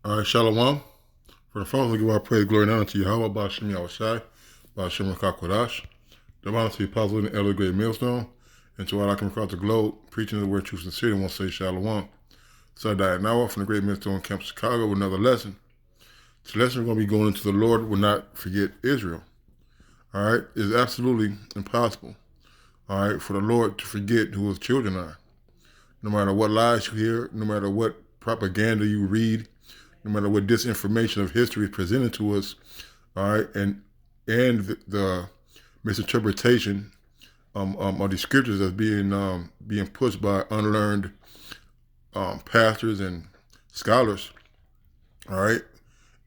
All right, Shalom. For the first, we give our praise, glory, and honor to Yahweh, Ba'ashem Yahushai, Ba'ashem Rakakwadash. The honor to the apostle and the elder great millstone, and to all I come across the globe, preaching the word, truth, sincerity, and want to say Shalom. So I died now from the great millstone camp, Chicago, with another lesson. This lesson we're going to be going into the Lord will not forget Israel. All right, it's absolutely impossible. All right, for the Lord to forget who his children are. No matter what lies you hear, no matter what propaganda you read, no matter what disinformation of history is presented to us, all right, and the misinterpretation of the scriptures that's being pushed by unlearned pastors and scholars, all right.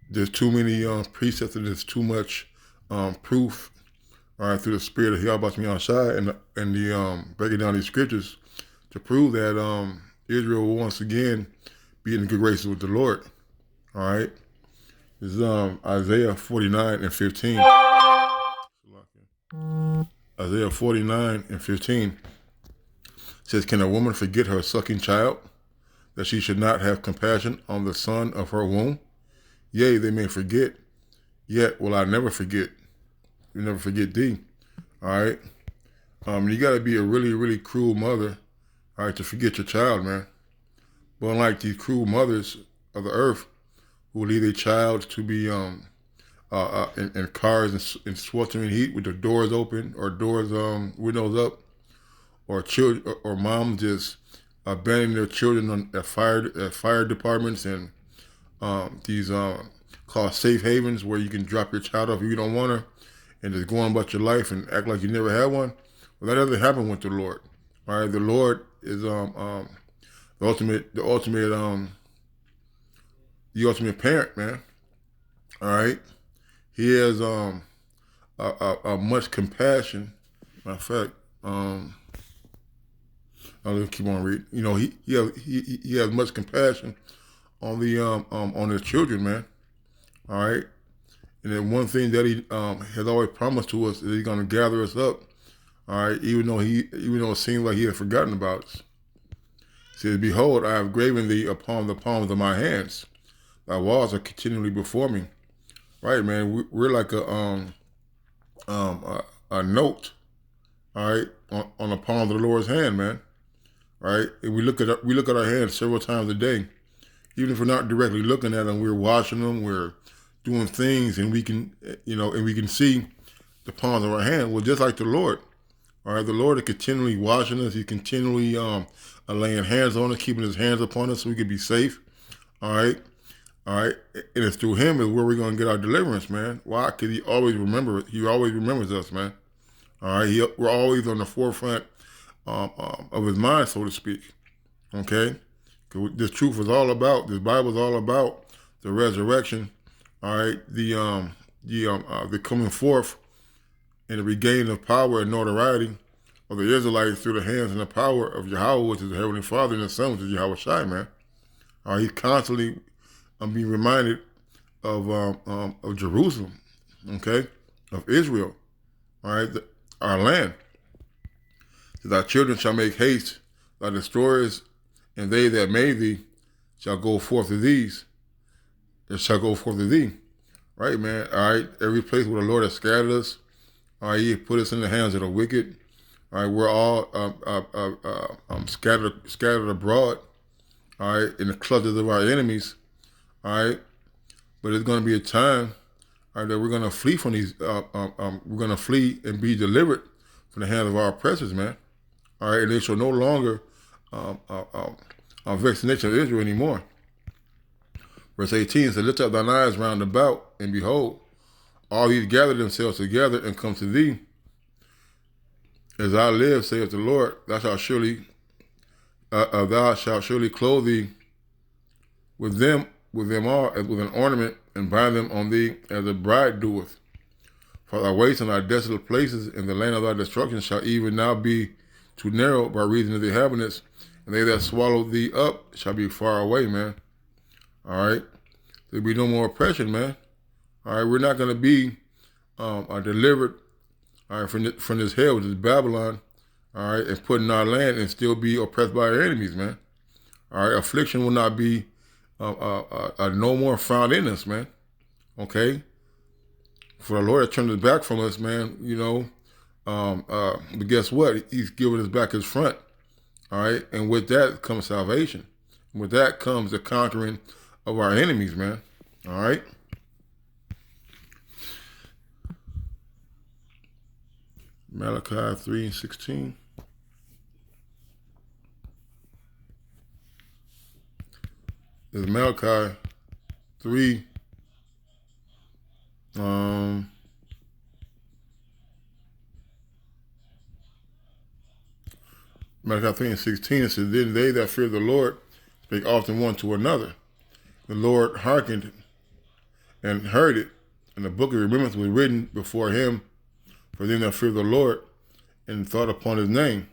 There's too many precepts and there's too much proof, all right, through the spirit of Yahweh Yahushai and the breaking down these scriptures to prove that Israel will once again be in good graces with the Lord. All right. It's Isaiah 49 and 15. Isaiah 49 and 15 says, "Can a woman forget her sucking child, that she should not have compassion on the son of her womb? Yea, they may forget, yet will I never forget. You never forget thee." All right. You got to be a really, really cruel mother, all right, to forget your child, man. But unlike these cruel mothers of the earth who leave their child to be in cars in sweltering heat with the doors open or doors windows up, or children or moms just abandoning their children at fire departments and these called safe havens where you can drop your child off if you don't want her and just go on about your life and act like you never had one. Well, that doesn't happen with the Lord. All right, the Lord is the ultimate parent, man. All right, he has a much compassion. Matter of fact, I'll keep on reading. You know, he has much compassion on the on his children, man. All right, and then one thing that he has always promised to us is he's going to gather us up. All right, even though it seems like he has forgotten about us. He says, "Behold, I have graven thee upon the palms of my hands. Thy walls are continually before me." Right, man. We're like a note, all right, on the palm of the Lord's hand, man. Right, and we look at our hands several times a day, even if we're not directly looking at them. We're washing them. We're doing things, and we can see the palms of our hand. Well, just like the Lord, all right, the Lord is continually washing us. He's continually laying hands on us, keeping his hands upon us so we can be safe. All right. All right. And it's through him is where we're going to get our deliverance, man. Why? Because he always remembers us, man. All right. We're always on the forefront of his mind, so to speak. Okay. Because this this Bible is all about the resurrection. All right. The coming forth and the regaining of power and notoriety of the Israelites through the hands and the power of Yahweh, which is the Heavenly Father, and the Son, which is Yahushai, man. He's constantly being reminded of Jerusalem, okay, of Israel, all right, our land. That thy children shall make haste, thy destroyers, and they that made thee shall go forth to these. It shall go forth to thee, right, man. All right, every place where the Lord has scattered us. All right, he put us in the hands of the wicked. All right, we're all scattered abroad. All right, in the clutches of our enemies. All right, but it's going to be a time, all right, that we're going to flee from these. We're going to flee and be delivered from the hands of our oppressors, man. All right, and they shall no longer vex the nation of Israel anymore. Verse 18 says, "Lift up thine eyes round about, and behold, all these gather themselves together and come to thee. As I live, saith the Lord, thou shalt surely clothe thee with them all as with an ornament, and bind them on thee as a bride doeth. For thy waste and thy desolate places in the land of thy destruction shall even now be too narrow by reason of the inhabitants, and they that swallow thee up shall be far away," man. All right, there'll be no more oppression, man. All right, we're not going to be delivered, all right, from this hell, which is Babylon, all right, and put in our land and still be oppressed by our enemies, man. All right, affliction will not be no more found in us, man. Okay, for the Lord to turn his back from us, man. But guess what? He's giving us back his front. All right, and with that comes salvation. With that comes the conquering of our enemies, man. All right. Malachi 3:16. There's Malachi 3. Malachi 3:16, it says, then they that fear the Lord spake often one to another. The Lord hearkened and heard it, and the book of remembrance was written before him for them that fear the Lord and thought upon his name.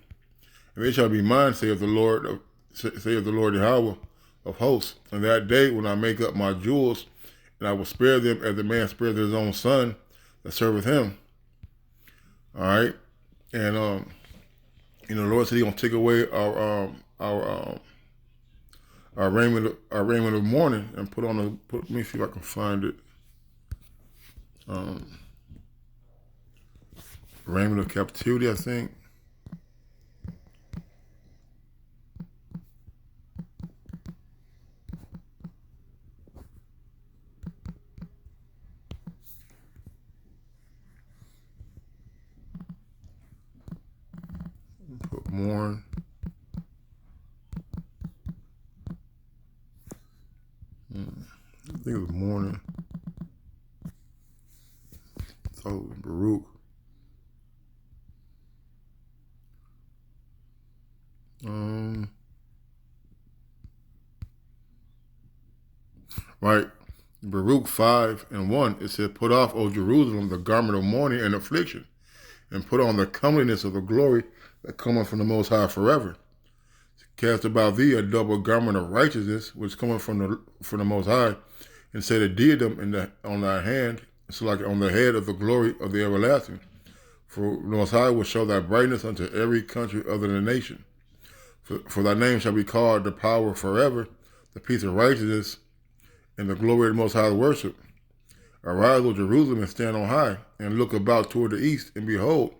And they shall be mine, saith the Lord, Yahweh of hosts. And that day when I make up my jewels, and I will spare them as a man spares his own son that serveth him. All right, and the Lord said He's gonna take away our raiment of mourning and put on let me see if I can find it. Raiment of captivity, I think. Put mourn. I think it was mourning. So Baruch. Right. Baruch 5:1, it said, put off, O Jerusalem, the garment of mourning and affliction, and put on the comeliness of the glory that cometh from the Most High forever. Cast about thee a double garment of righteousness, which cometh from the Most High, and set a diadem on thy hand, so like on the head of the glory of the everlasting. For the Most High will show thy brightness unto every country other than the nation. For thy name shall be called the power forever, the peace of righteousness, and the glory of the Most High worship. Arise, O Jerusalem, and stand on high, and look about toward the east, and behold,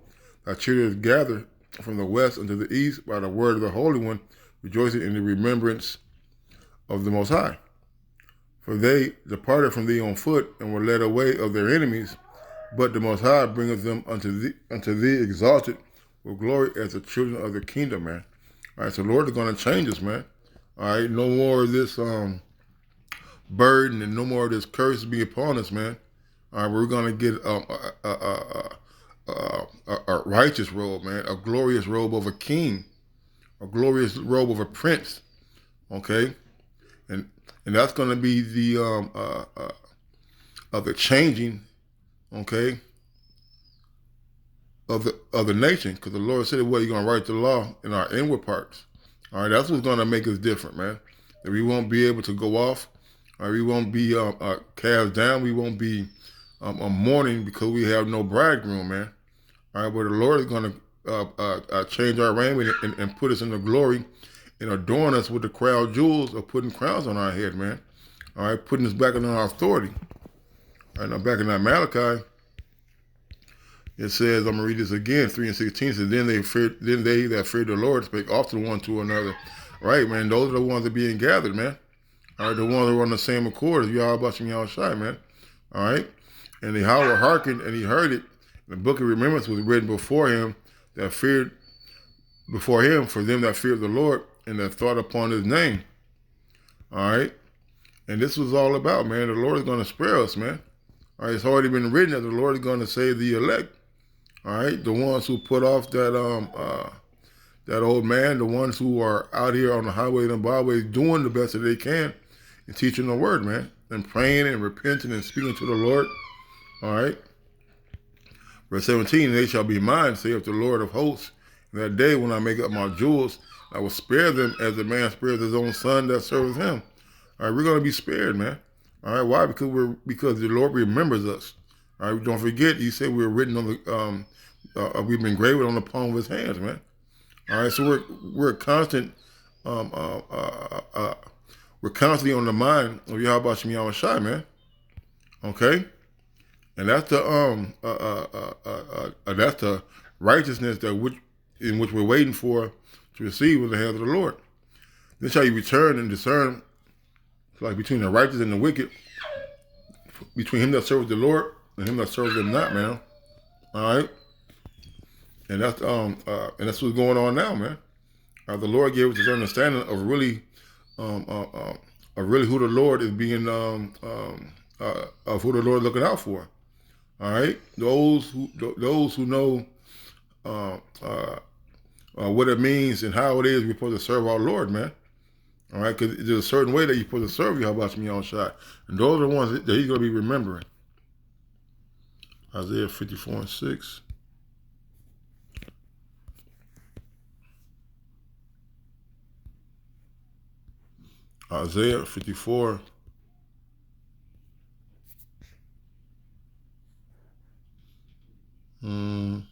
thy children is gathered from the west unto the east by the word of the Holy One, rejoicing in the remembrance of the Most High. For they departed from thee on foot, and were led away of their enemies, but the Most High bringeth them unto thee exalted with glory as the children of the kingdom, man. All right, so the Lord is going to change us, man. All right, no more of this burden and no more of this curse be upon us, man. All right, we're going to get a righteous robe, man, a glorious robe of a king, a glorious robe of a prince, okay? And that's going to be the of the changing, okay, of the nation, because the Lord said, well, you're going to write the law in our inward parts. All right, that's what's going to make us different, man. That we won't be able to go off, or we won't be cast down, we won't be mourning because we have no bridegroom, man. All right, but the Lord is going to change our raiment and put us in the glory and adorn us with the crown jewels of putting crowns on our head, man. All right, putting us back in our authority. All right, now back in that Malachi, it says, I'm gonna read this again, 3:16 says, then they that feared the Lord spake often one to another. Right, man, those are the ones that are being gathered, man. All right, the ones that are on the same accord as Yahweh Shem Yahushai, man. All right, and Yahweh hearkened and he heard it. The book of remembrance was written before him that feared before him for them that feared the Lord and that thought upon his name. All right, and this was all about, man. The Lord is going to spare us, man. All right, it's already been written that the Lord is going to save the elect. All right, the ones who put off that that old man, the ones who are out here on the highways and byways doing the best that they can and teaching the word, man, and praying and repenting and speaking to the Lord. All right. Verse 17, they shall be mine, saith the Lord of hosts. In that day when I make up my jewels, I will spare them as a man spares his own son that serves him. All right, we're going to be spared, man. All right, why? Because the Lord remembers us. All right, don't forget, he said we were written on the, we've been engraved on the palm of his hands, man. All right, so we're a constant, we're we're constantly on the mind of Yahweh Shem Yahweh Shai, man. Okay? And that's that's the righteousness in which we're waiting for to receive with the hands of the Lord. This is how you return and discern, like between the righteous and the wicked, between him that serves the Lord and him that serves him not, man. All right, and that's what's going on now, man. The Lord gave us this understanding of really who the Lord is being of who the Lord is looking out for. All right, those who know what it means and how it is we're supposed to serve our Lord, man. All right, because there's a certain way that you're supposed to serve Yahweh Shem Yahweh Shai, and those are the ones that he's going to be remembering. Isaiah 54:6. Isaiah 54. Damn.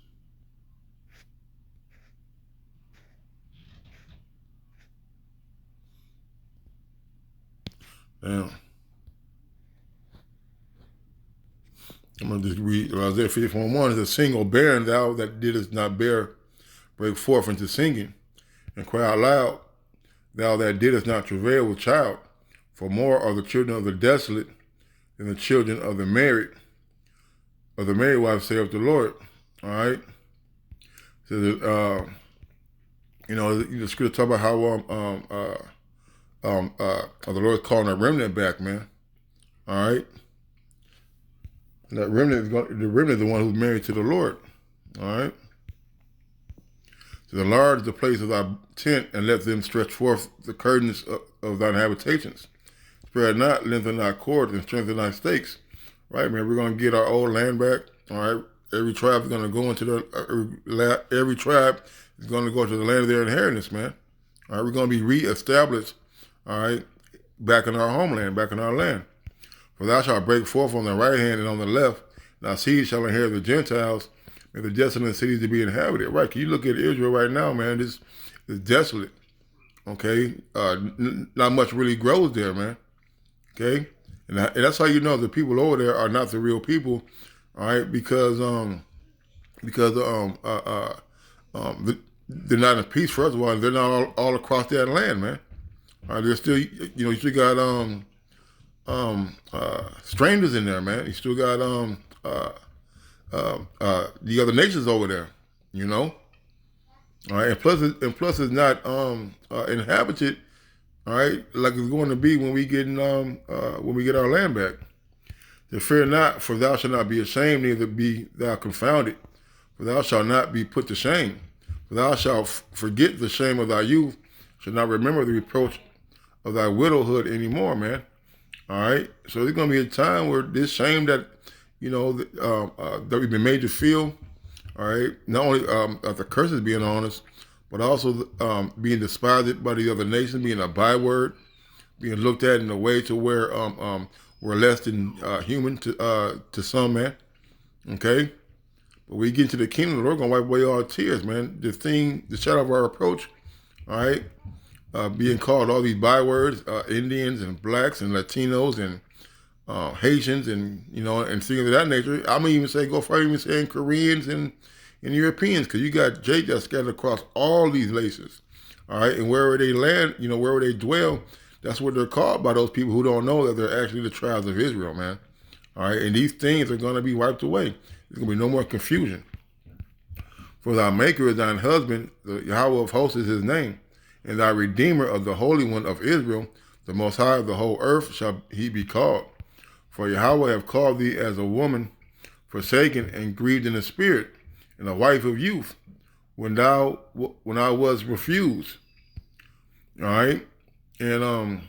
I'm going to just read Isaiah 54:1. It says, "Sing, O barren, thou that didst not bear, break forth into singing, and cry out loud, thou that didst not travail with child. For more are the children of the desolate than the children of the married wife, saith the Lord." All right. So the scripture talk about how the Lord's calling a remnant back, man. All right. And that remnant the remnant is the one who's married to the Lord. All right. So enlarge the place of thy tent, and let them stretch forth the curtains of thine habitations. Spread not, lengthen thy cords, and strengthen thy stakes. Right, man. We're gonna get our old land back. All right. Every tribe is gonna go into every tribe is gonna go to the land of their inheritance, man. All right. We're gonna be reestablished. All right, back in our homeland, back in our land. For thou shalt break forth on the right hand and on the left. Thy seed shall inherit the Gentiles, and the desolate cities to be inhabited. Right? Can you look at Israel right now, man? It's desolate. Okay, not much really grows there, man. Okay, and that's how you know the people over there are not the real people. All right, because they're not in peace. First of all, and they're not all across that land, man. There's still, you still got strangers in there, man. You still got the other nations over there, All right, and plus it's not inhabited, all right, like it's going to be when we get our land back. So fear not, for thou shalt not be ashamed, neither be thou confounded, for thou shalt not be put to shame. For thou shalt forget the shame of thy youth, shalt not remember the reproach of thy widowhood anymore, man. All right. So there's gonna be a time where this shame that that we've been made to feel, all right, not only the curses being on us, but also being despised by the other nations, being a byword, being looked at in a way to where we're less than human to some, man. Okay. But we get into the kingdom, the Lord gonna wipe away all our tears, man. The shadow of our approach, all right. Being called all these bywords, Indians and blacks and Latinos and Haitians and and things of that nature. I'm gonna even say go further, even saying Koreans and Europeans, because you got Jake that's scattered across all these places. All right, and wherever they land, wherever they dwell, that's what they're called by those people who don't know that they're actually the tribes of Israel, man. All right, and these things are gonna be wiped away. There's gonna be no more confusion. For thy Maker is thine husband, the Yahweh of hosts is his name. And thy Redeemer of the Holy One of Israel, the Most High of the whole earth, shall he be called. For Yahweh have called thee as a woman forsaken and grieved in the spirit, and a wife of youth, when I was refused. All right, and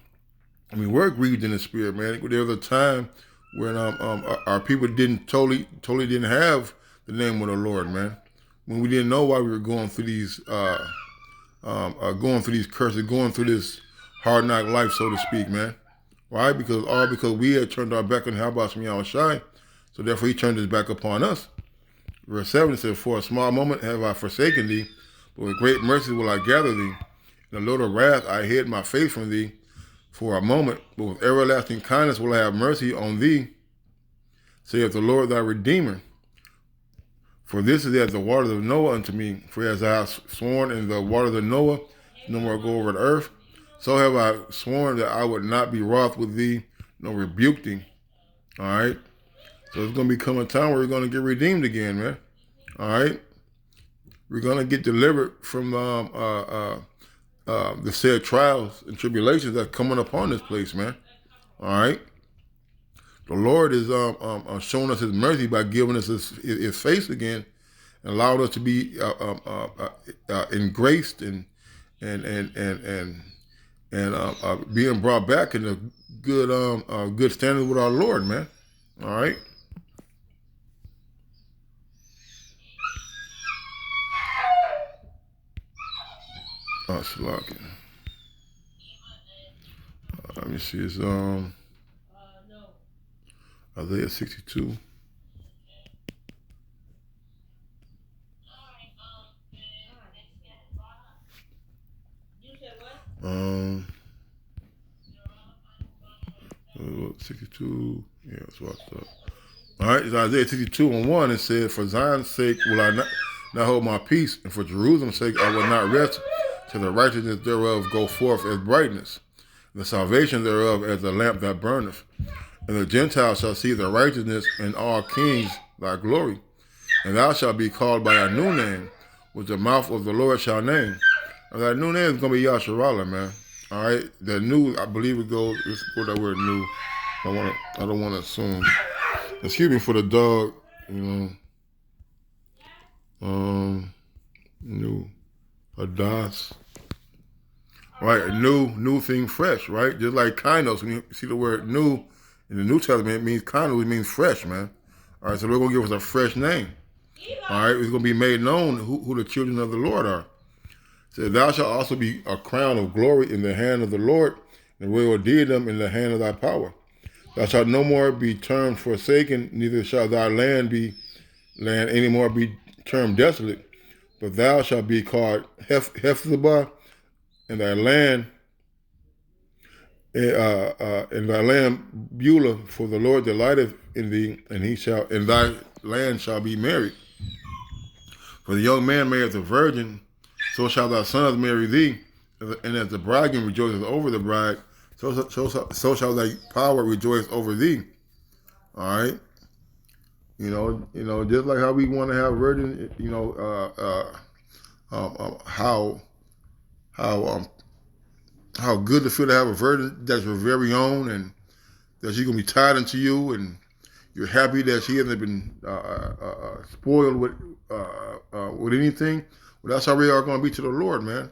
we're grieved in the spirit, man. There was a time when our people totally didn't have the name of the Lord, man. When we didn't know why we were going through these curses, going through this hard knock life, so to speak, man. Why? Because we had turned our back on Yahweh Shem Yahweh Shai, so therefore he turned his back upon us. Verse 7 says, "For a small moment have I forsaken thee, but with great mercy will I gather thee. In a little wrath I hid my face from thee, for a moment, but with everlasting kindness will I have mercy on thee, saith the Lord thy Redeemer. For this is as the waters of Noah unto me. For as I have sworn in the waters of Noah, no more go over the earth, so have I sworn that I would not be wroth with thee, nor rebuke thee. All right? So it's going to become a time where we're going to get redeemed again, man. All right? We're going to get delivered from the said trials and tribulations that's coming upon this place, man. All right? The Lord is showing us his mercy by giving us his face again, and allowed us to be engraced and being brought back in a good standing with our Lord, man. All right. Slocking. Let me see. It's Isaiah 62. Um, 62. Yeah, that's what I thought. All right, it's Isaiah 62:1. It said, "For Zion's sake will I not hold my peace, and for Jerusalem's sake I will not rest, till the righteousness thereof go forth as brightness, and the salvation thereof as the lamp that burneth. And the Gentiles shall see the righteousness, and all kings thy glory. And thou shalt be called by a new name, which the mouth of the Lord shall name." And that new name is going to be Yasharallah, man. All right, the new, I believe it goes. Let's go that word new. I don't want to assume. Excuse me for the dog, you know. New, Hadas. Right, new thing, fresh, right? Just like kainos, when you see the word new in the New Testament, it means kainos, it means fresh, man. All right, so they're going to give us a fresh name. All right, it's going to be made known who the children of the Lord are. So thou shalt also be a crown of glory in the hand of the Lord, and will diadem in the hand of thy power. Thou shalt no more be termed forsaken, neither shall thy land any more be termed desolate, but thou shalt be called Hephzibah, and thy land Beulah, for the Lord delighteth in thee, and thy land shall be married. For the young man marrieth a virgin, so shall thy sons marry thee, and as the bridegroom rejoiceth over the bride, so shall thy power rejoice over thee. All right, you know, just like how we want to have virgin, you know, how good to feel to have a virgin that's your very own, and that she's gonna be tied into you, and you're happy that she hasn't been spoiled with anything. Well, that's how we are going to be to the Lord, man.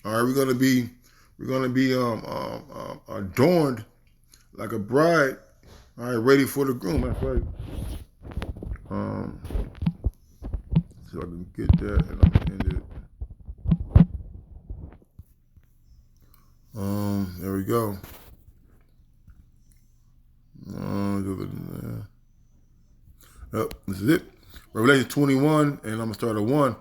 All right, we're gonna be adorned like a bride. All right, ready for the groom. That's right. So I can get that, and I'm gonna end it. There we go. Yep, this is it. Revelation 21, and I'm gonna start at 1.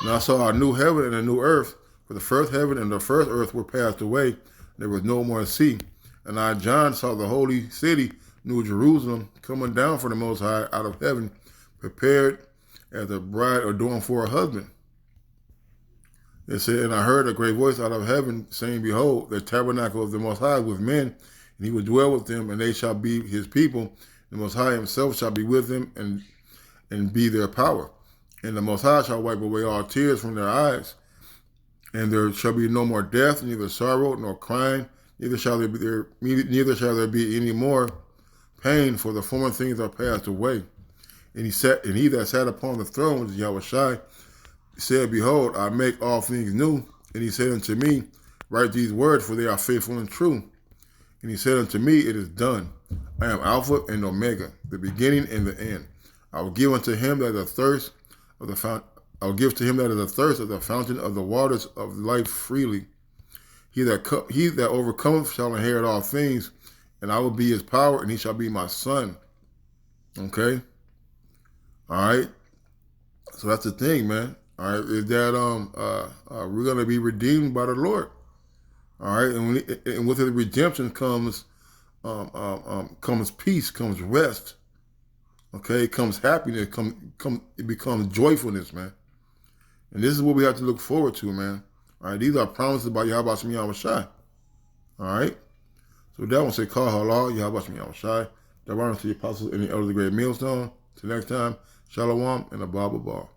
And I saw a new heaven and a new earth, for the first heaven and the first earth were passed away. There was no more sea. And I, John, saw the holy city, New Jerusalem, coming down from the Most High out of heaven, prepared as a bride adorned for her husband. It said, and I heard a great voice out of heaven saying, "Behold, the tabernacle of the Most High with men, and he will dwell with them, and they shall be his people. The Most High himself shall be with them and be their power. And the Most High shall wipe away all tears from their eyes. And there shall be no more death, neither sorrow nor crying, neither shall there be any more pain, for the former things are passed away." And he that sat upon the throne, which is Yahushai, said, "Behold, I make all things new." And he said unto me, "Write these words, for they are faithful and true." And he said unto me, "It is done. I am Alpha and Omega, the beginning and the end. I will give unto him that is athirst of the fountain. I will give to him that is athirst of the fountain of the waters of life freely. He that overcometh shall inherit all things, and I will be his power, and he shall be my son." Okay? All right? So that's the thing, man. All right? Is that we're going to be redeemed by the Lord. All right, and with his redemption comes comes peace, comes rest. Okay, comes happiness, it becomes joyfulness, man. And this is what we have to look forward to, man. All right, these are promises by Yahweh Shem Yahweh Shai. All right. So that one say, call halal, Yahweh Shem Yahweh Shai. The to the apostles and the elders of the great millstone. Till next time, Shalom and a Bible ball.